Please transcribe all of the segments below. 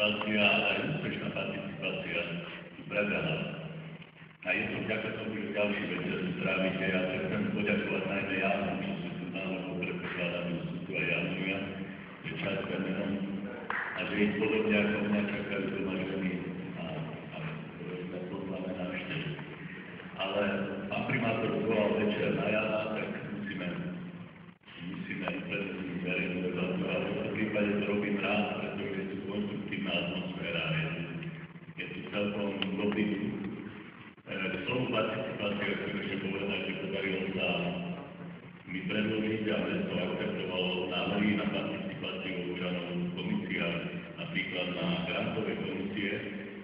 participácia, aj úspešná participácia prebehla. A je to vďaka tomu, že ďalší večer strávite. Ja sa chcem poďakovať najmä Jánu, čo sú tu návrhu predpokladajú, sú tu aj Januja, je čas menom, a že ich podobne ako mňa čakajú doma ženy a povedzme pozvané návštevy. Ale pán primátor zvolal večer na Jana, tak musíme uprednostniť verejnú debatu, ale v tom prípade to robím rád, pretože je tu konštruktívna atmosféra, je tu celkom dobrý duch. K slovu participácie chcem ešte povedať, že podarilo sa mi predložiť a mesto akceptovalo návrhy na participáciu občanov v komisiách, napríklad na grantové komisie,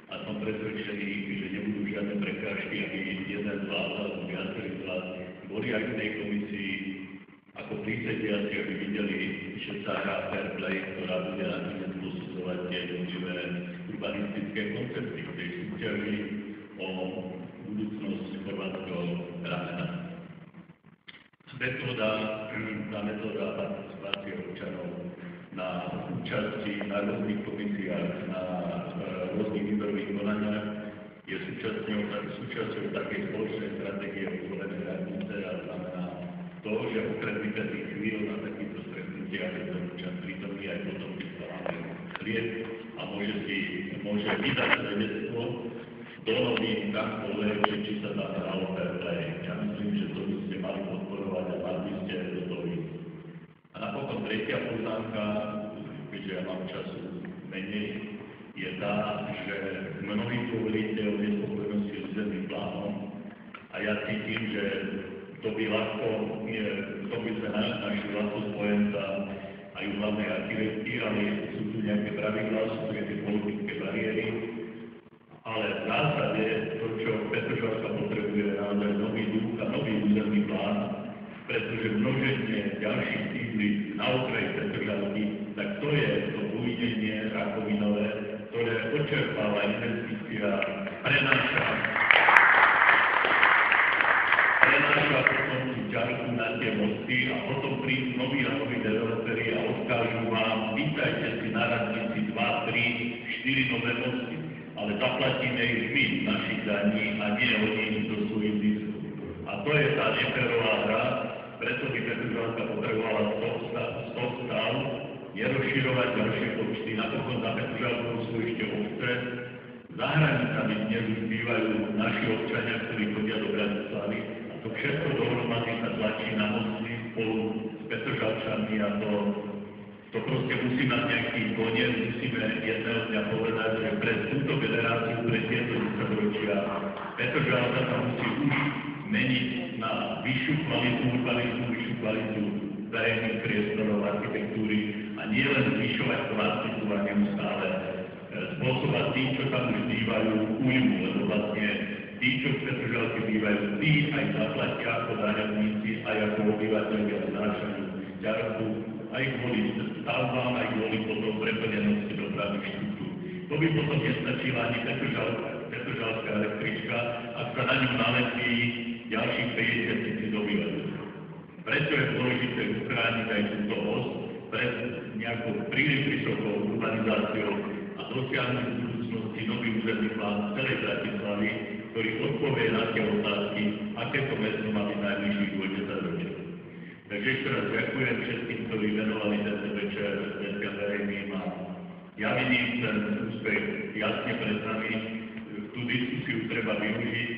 a som presvedčený, že nebudú žiadne prekážky, aby jeden z vás alebo viacerí z vás boli aj v tej komisii ako prísediaci, aby videli, že sa hrá fair play, ktorá bude nakoniec posudzovať tie jednotlivé urbanistické koncepty v tej súťaži o budúcnosť chorvátskeho ramena. Tá metóda participácie občanov na účasti na rôznych komisiách, na rôznych výberových konaniach je súčasťou takej spoločnej stratégie otvorenej hranice a znamená to, že okrem vypetých chvíľ na takýchto stretnutiach je ten občan prítomný aj potom, keď sa máme chlieb a môže vydať svedectvo do novín kamkoľvek, či sa tam hralo fair play. Ja myslím, že to by ste mali podporovať a mali by ste do toho ísť. A napokon tretia poznámka, keďže ja mám času menej, je tá, že mnohí hovoríte o nespokojnosti s územným plánom a ja cítim, že to by sme našli ľahko spojenca aj u hlavnej architektky, ale sú tu nejaké pravidlá, sú tu nejaké politické bariéry, ale v zásade to, čo Petržalka potrebuje, je naozaj nový duch a nový územný plán, pretože množenie ďalších sídlisk na okraji Petržalky, tak to je to bujnenie rakovinové, ktoré odčerpáva investícia, prenáša potom tú ťažku na tie mosty a potom prídu noví a noví developeri a odkážu vám, vítajte si na radnici 2, 3, 4 nové mosty, ale zaplatíme ich my z našich daní a nie oni do svojich ziskov. A to je tá neférová hra, preto by Petržalka potrebovala stop stav, nerozširovať ďalšie počty, napokon za Petržalkou sú ešte obce. Za hranicami dnes už bývajú naši občania, ktorí chodia do Bratislavy, a to všetko dohromady sa tlačí na mosty spolu s Petržalčanmi a to proste musí mať nejaký koniec, musíme jedného dňa povedať, že pre túto generáciu, pre tieto 10 ročia Petržalka sa musí už meniť na vyššiu kvalitu urbanizmu, vyššiu kvalitu verejných priestorov, architektúry a nie len zvyšovať kvantitu a neustále spôsobať tým, čo tam už bývajú, újmu, lebo vlastne tí, čo v Petržalke bývajú, tí aj zaplatia ako daňovníci, aj ako obyvateľia znášajú ťarchu, aj kvôli stavbám, aj kvôli potom preplnenosti dopravných štruktúr. To by potom nestačila ani Petržalská električka, ak sa na ňu nalepí ďalších 50 000 obyvateľov. Preto je dôležité uchrániť aj túto os pred nejakou príliš vysokou urbanizáciou a dosiahnuť v budúcnosti nový územný plán celej Bratislavy, ktorý odpovie na tie otázky, aké to mesto má byť najbližších 20 ročí. Takže ešte raz ďakujem všetkým, ktorí venovali tento večer dneska verejným a ja vidím ten úspech jasne pred nami. Tú diskusiu treba využiť.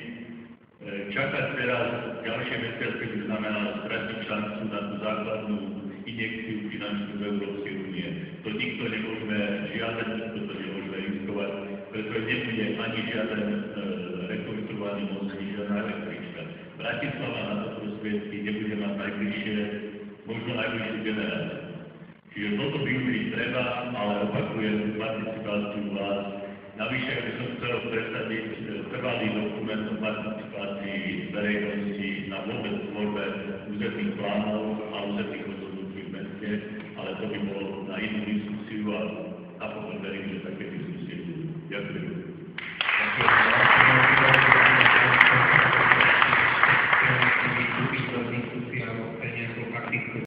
Čakať teraz ďalšie mesiace by znamenalo stratiť šancu na tú základnú injekciu finančnú z Európskej únie. To nikto nemôžeme, žiaden nikto to nemôžeme riskovať, pretože nebude ani žiaden rekonstruovaný most, ani žiadna električka. Bratislava na to prostriedky nebude mať možno najbližšiu generáciu. Čiže toto využiť treba, ale opakujem participáciu vlád. Navyše, aby som chcel presadiť trvalý dokument o participácii verejnosti na vôbec tvorbe územných plánov a územných rozhodnutí v meste, ale to by bolo na inú diskusiu a napokon verím, že také diskusie budú. Ďakujem.